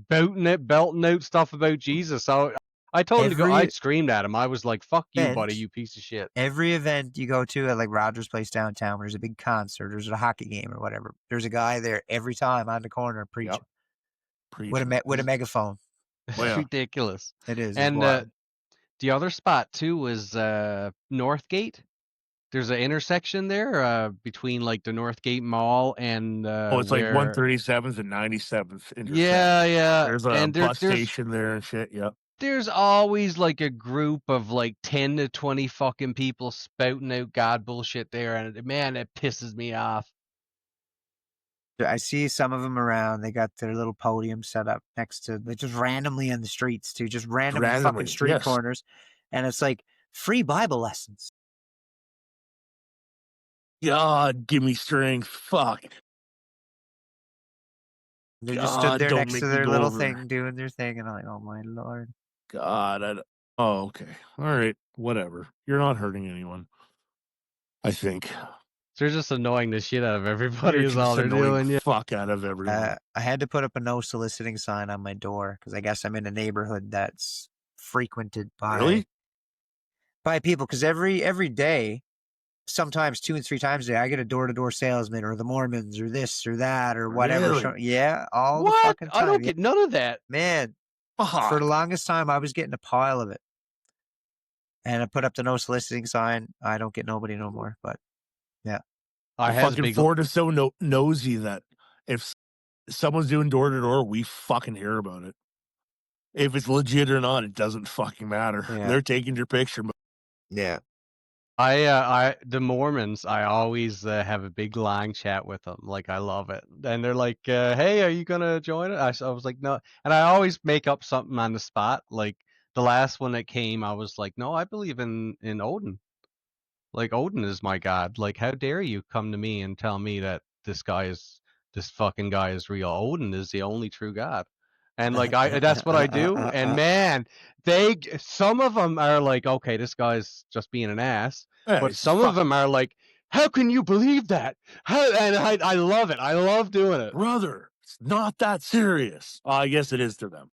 belting out stuff about Jesus. So I told him to go. I Every screamed at him. I was like, "Fuck you, buddy, event, you piece of shit." every event you go to at like Rogers Place downtown, where there's a big concert, there's a hockey game or whatever. There's a guy there every time on the corner Yep. preaching Preaching. with a megaphone. Oh, yeah. Ridiculous. It is. It's And wild. the other spot too was Northgate. There's an intersection there between like the Northgate Mall and It's like where 137th and 97th intersect. yeah. There's a And bus station there and shit. Yep. there's always like a group of like 10 to 20 fucking people spouting out God bullshit there, and man, it pisses me off. I see some of them around. They got their little podium set up next to, like, just randomly in the streets too, just random fucking Randomly, street yes. corners, and it's like free Bible lessons. God, give me strength. Fuck. They just stood there don't next make to me their go little over. thing, doing their thing, and I'm like, oh my Lord. God, oh, okay. All right. Whatever. You're not hurting anyone. I think. They're just annoying the shit out of everybody. You're Is all just they're annoying doing. the Yeah. fuck out of everyone. I had to put up a no soliciting sign on my door because I guess I'm in a neighborhood that's frequented Really? by people. Because every day, sometimes 2 and 3 times a day, I get a door to door salesman or the Mormons or this or that or whatever. Really? Yeah, all the What? fucking I time. don't get none of that. Man, for Fuck. the longest time, I was getting a pile of it, and I put up the no soliciting sign. I don't get nobody no more. But yeah, I The has fucking big. Ford is so nosy that if someone's doing door to door, we fucking hear about it. If it's legit or not, it doesn't fucking matter. Yeah. They're taking your picture. yeah. The Mormons, I always have a big long chat with them. Like, I love it. And they're like, hey, are you going to join it? I was like, no. And I always make up something on the spot. Like, the last one that came, I was like, no, I believe in Odin. Like, Odin is my god. Like, how dare you come to me and tell me that this fucking guy is real. Odin is the only true god. And like that's what I do. And man, some of them are like, okay, this guy's just being an ass. Yeah, But it's some of them are like, how can you believe that? And I love it. I love doing it. brother, it's not that serious. I guess it is to them.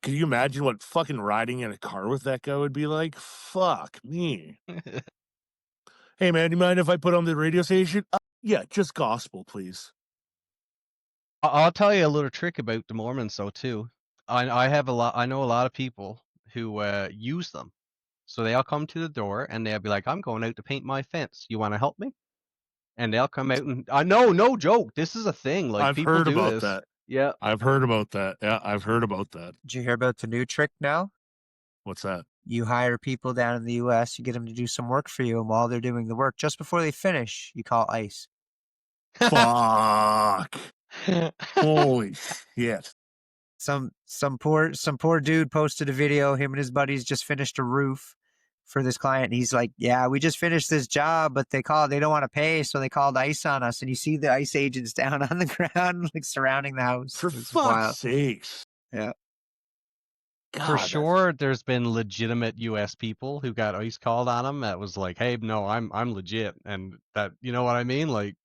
Can you imagine what fucking riding in a car with that guy would be like? Fuck me. Hey, man, do you mind if I put on the radio station? Yeah, just gospel, please. I'll tell you a little trick about the Mormons, though, too. I know a lot of people who use them. So they'll come to the door and they'll be like, I'm going out to paint my fence. You want to help me? And they'll come out and I know, no joke. This is a thing. Like, I've people heard do about this. that. Yeah. I've heard about that. Yeah, I've heard about that. Did you hear about the new trick now? What's that? You hire people down in the U.S., you get them to do some work for you, and while they're doing the work, just before they finish, you call ICE. Fuck. Holy shit. Some poor dude posted a video. Him and his buddies just finished a roof for this client. And he's like, "Yeah, we just finished this job, but they don't want to pay, so they called ICE on us." And you see the ICE agents down on the ground, like surrounding the house. For It's fuck's wild. sakes. Yeah. God, For sure, there's been legitimate U.S. people who got ICE called on them. That was like, hey, no, I'm legit, and that, you know what I mean? Like,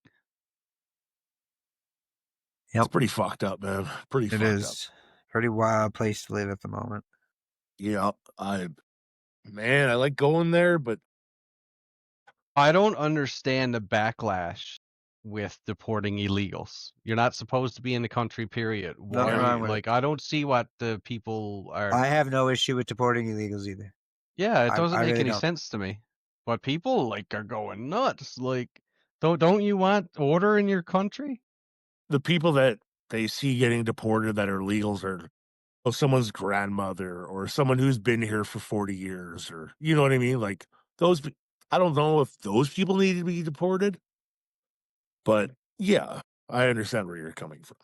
It's pretty fucked up, man. Pretty It fucked up. is. Pretty wild place to live at the moment. Yeah, I like going there, but I don't understand the backlash with deporting illegals. You're not supposed to be in the country, period. Nothing wrong with it. Like, I don't see what the people are. I have no issue with deporting illegals either. Yeah, it doesn't I make really any don't. sense to me. But people like are going nuts. Like, don't you want order in your country? the people that they see getting deported that are illegals are someone's grandmother or someone who's been here for 40 years or, you know what I mean? Like those, I don't know if those people need to be deported, but yeah, I understand where you're coming from.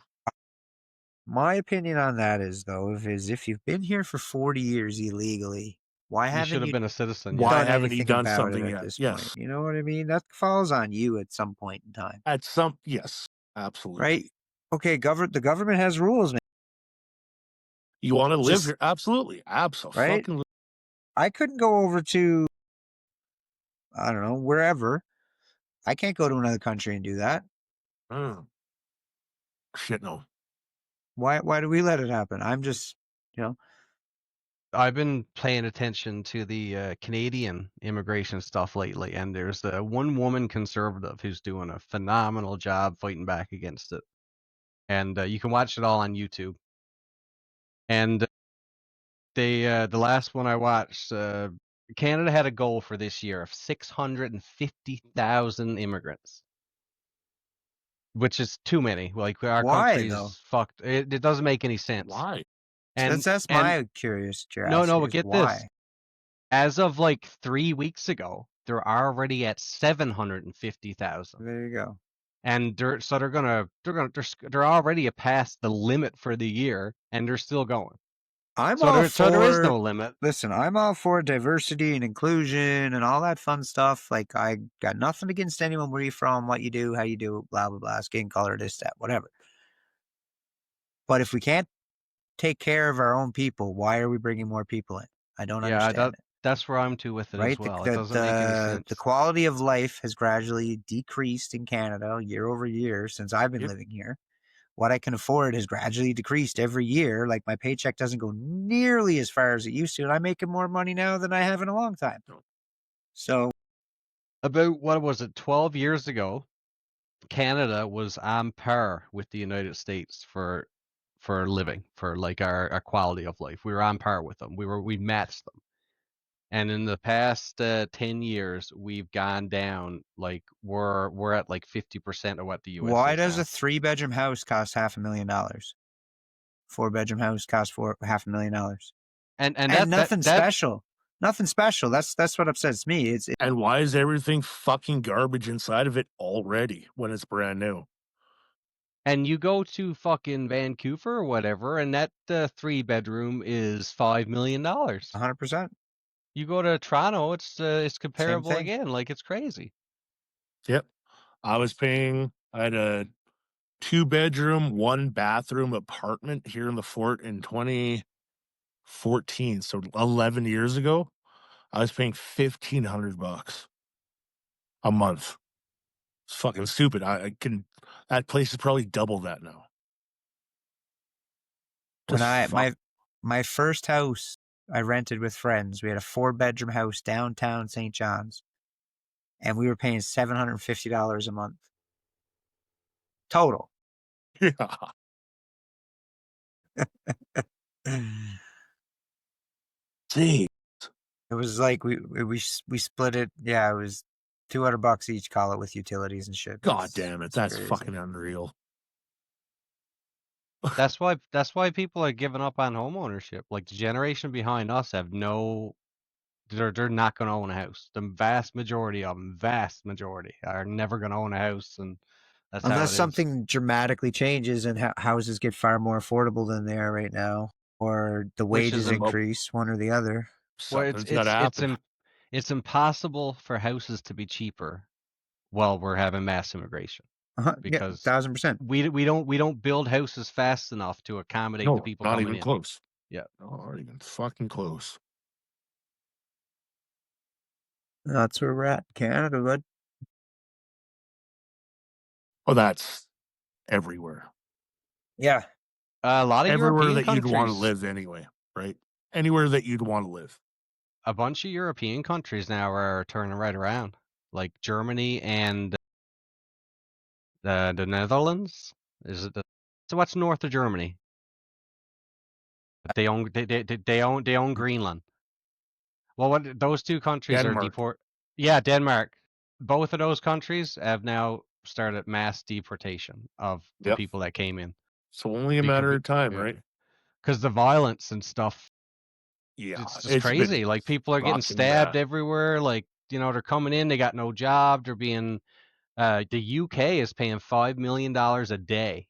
My opinion on that is, though, if you've been here for 40 years illegally, Why You should haven't have you been a citizen. Why Yeah. done haven't you anything done about it something at yet? this point? Yes. You know what I mean? That falls on you at some point in time, Yes, absolutely. right? Okay, the government has rules, man. You want to live Just here? Absolutely. right. Absolutely. I couldn't go over to, I don't know, wherever. I can't go to another country and do that. Shit, no. Why do we let it happen? I'm just, you know, I've been paying attention to the Canadian immigration stuff lately, and there's one woman conservative who's doing a phenomenal job fighting back against it. And you can watch it all on YouTube. And the last one I watched, Canada had a goal for this year of 650,000 immigrants, which is too many. Like our why though? country's fucked. It doesn't make any sense. Why? And That's and my curious no, curiosity but is get this. why. As of like 3 weeks ago, they're already at 750,000. There you go. And they're already past the limit for the year, and they're still going. I'm So all there is for no limit. Listen, I'm all for diversity and inclusion and all that fun stuff. Like I got nothing against anyone where you from, what you do, how you do, blah blah blah, skin color, this, that, whatever. But if we can't take care of our own people, why are we bringing more people in? I don't Yeah, understand it. that's where I'm to with it as Right? well. It doesn't make any The sense. quality of life has gradually decreased in Canada year over year since I've been Yep. living here. What I can afford has gradually decreased every year. Like my paycheck doesn't go nearly as far as it used to, and I'm making more money now than I have in a long time. So About, what was it, 12 years ago, Canada was on par with the United States for living, for like our quality of life. We were on par with them. We matched them. And in the past 10 years, we've gone down. Like we're at like 50% of what the US why is does now. a 3-bedroom house cost $500,000? 4-bedroom house costs $500,000. And And that nothing that special. Nothing special. That's what upsets me. And why is everything fucking garbage inside of it already when it's brand new? and you go to fucking Vancouver or whatever, and that 3-bedroom is $5 million. 100%. You go to Toronto, it's Same comparable thing. again. Like it's crazy. Yep. I had a 2-bedroom, 1-bathroom apartment here in the fort in 2014. So 11 years ago, I was paying $1,500 a month. It's fucking stupid. That place is probably double that now. When Just I fuck. my first house I rented with friends, we had a 4-bedroom house downtown St. John's, and we were paying $750 a month total. Yeah. It See, was like we split it. Yeah, it was $200 each. Call it with utilities and shit. God damn it. It's That's crazy. fucking unreal. That's why people are giving up on home ownership. Like the generation behind us have no, they're not going to own a house. The vast majority of them, vast majority, are never going to own a house, and that's how Unless it is. something dramatically changes and houses get far more affordable than they are right now, or the Which is wages increase, one or the other. well, Something's got to happen. it's impossible for houses to be cheaper while we're having mass immigration, Yeah, because 1,000%. we don't build houses fast enough to accommodate the No, people not coming even in. close. Yeah. Not even fucking close. That's where we're at, Canada, bud. Well, that's everywhere. Yeah. A lot of Everywhere European that you'd want to countries, live anyway, right? Anywhere that you'd want to live. a bunch of European countries now are turning right around, like Germany and the Netherlands. Is it so? What's north of Germany? They own Greenland. Well, what those two countries are Denmark. deport. Yeah, Denmark. Both of those countries have now started mass deportation of the Yep. people that came in. It's only a matter of time, right? Because the violence and stuff, Yeah, it's just it's crazy. been Like people are getting fucking stabbed bad. everywhere. Like, they're coming in, they got no job. They're being the UK is paying $5 million a day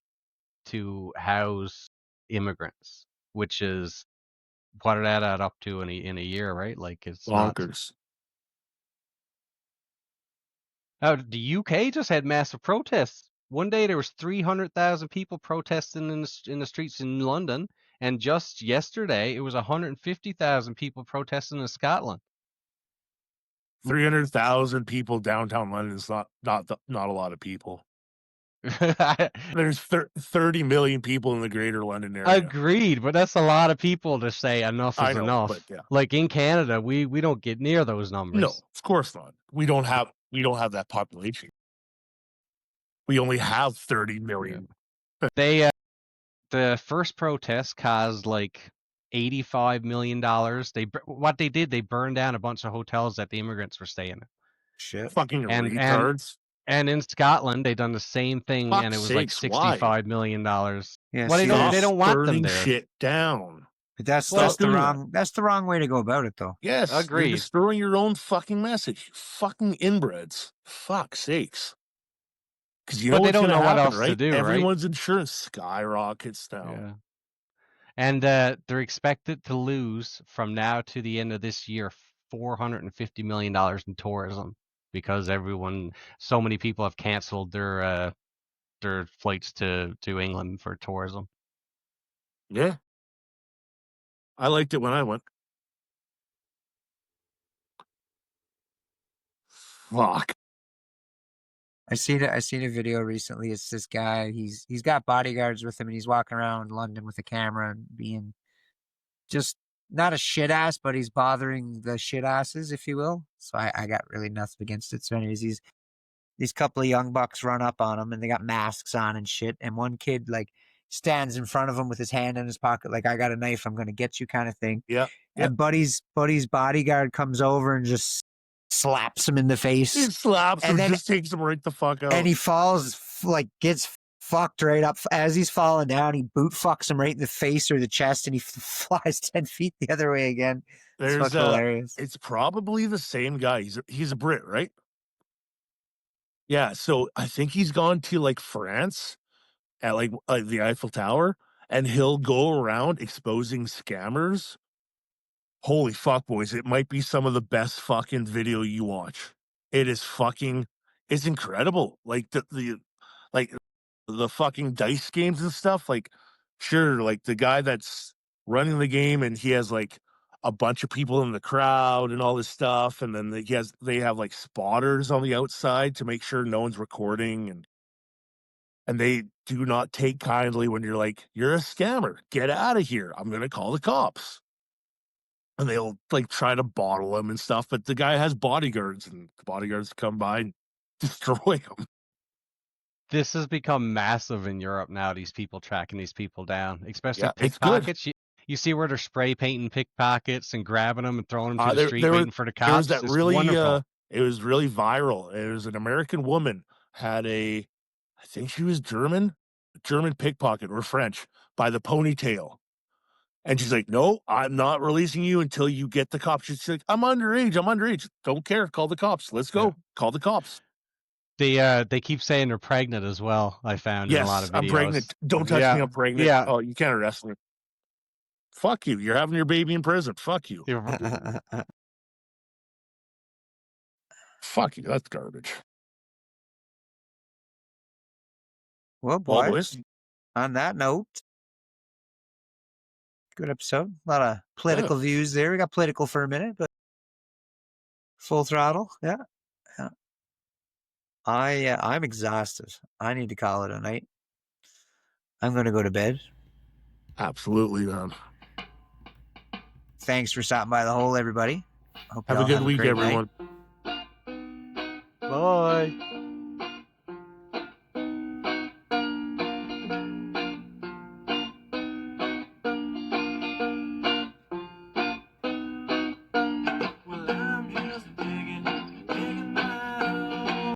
to house immigrants, which is what did that add up to in a year, right? Like it's not. Bonkers. Oh, the UK just had massive protests. One day there was 300,000 people protesting in the streets in London, and just yesterday it was 150,000 people protesting in Scotland. 300,000 people downtown London is not a lot of people. There's 30 million people in the greater London area. Agreed, but that's a lot of people to say enough I is know, enough. but yeah. Like in Canada, we don't get near those numbers. No, of course not. We don't have that population. We only have 30 million. They the first protest caused like $85 million. What they did, they burned down a bunch of hotels that the immigrants were staying in. Shit. Fucking retards. And in Scotland, they done the same thing, Fuck's and it was like sakes, why? $65 million. Yeah, Well, see, they don't want them burning there. shit down. But that's Stop the doing wrong that's the wrong way to go about it, though. Yes, you're Agreed. destroying your own fucking message. You fucking inbreds. Fuck's sakes. Because you know But they what's don't going to know what happen, else to right? do, right? Everyone's insurance skyrockets now. Yeah. And they're expected to lose from now to the end of this year $450 million in tourism because so many people have canceled their flights to England for tourism. Yeah. I liked it when I went. Fuck. I seen a video recently. It's this guy. He's got bodyguards with him, and he's walking around London with a camera and being just not a shit ass, but he's bothering the shit asses, if you will. So I got really nothing against it. So anyways, these couple of young bucks run up on him, and they got masks on and shit. And one kid like stands in front of him with his hand in his pocket, like, I got a knife, I'm gonna get you, kind of thing. Yeah. And Buddy's bodyguard comes over and just slaps him in the face. He slaps and him, then just takes him right the fuck out. and he falls, like, gets fucked right up. As he's falling down, he boot fucks him right in the face or the chest, and he flies 10 feet the other way again. It's fucking hilarious. It's probably the same guy. He's a Brit, right? Yeah, so I think he's gone to like France at like the Eiffel Tower, and he'll go around exposing scammers. Holy fuck, boys. It might be some of the best fucking video you watch. It's incredible. Like the fucking dice games and stuff. Like, sure, like the guy that's running the game and he has like a bunch of people in the crowd and all this stuff. And then they have like spotters on the outside to make sure no one's recording. And they do not take kindly when you're like, you're a scammer. Get out of here. I'm going to call the cops. And they'll like try to bottle him and stuff. But the guy has bodyguards, and the bodyguards come by and destroy him. This has become massive in Europe now, these people tracking these people down, especially Yeah, it's good. pickpockets. You see where they're spray painting pickpockets and grabbing them and throwing them to the street waiting for the cops. There was that It's really, wonderful. it was really viral. It was an American woman had I think she was German pickpocket or French by the ponytail. And she's like, no, I'm not releasing you until you get the cops. She's like, I'm underage. Don't care. Call the cops. Let's go. Yeah. Call the cops. They keep saying they're pregnant as well, I found in a lot of videos. I'm pregnant. Don't touch me. I'm pregnant. Yeah. Oh, you can't arrest me. Fuck you. You're having your baby in prison. Fuck you. Fuck you. That's garbage. Well, boys, on that note, good episode. A lot of political views there. We got political for a minute, but full throttle. Yeah. I'm exhausted. I need to call it a night. I'm going to go to bed. Absolutely, man. Thanks for stopping by the hole, everybody. Hope have a good week, everyone. Bye.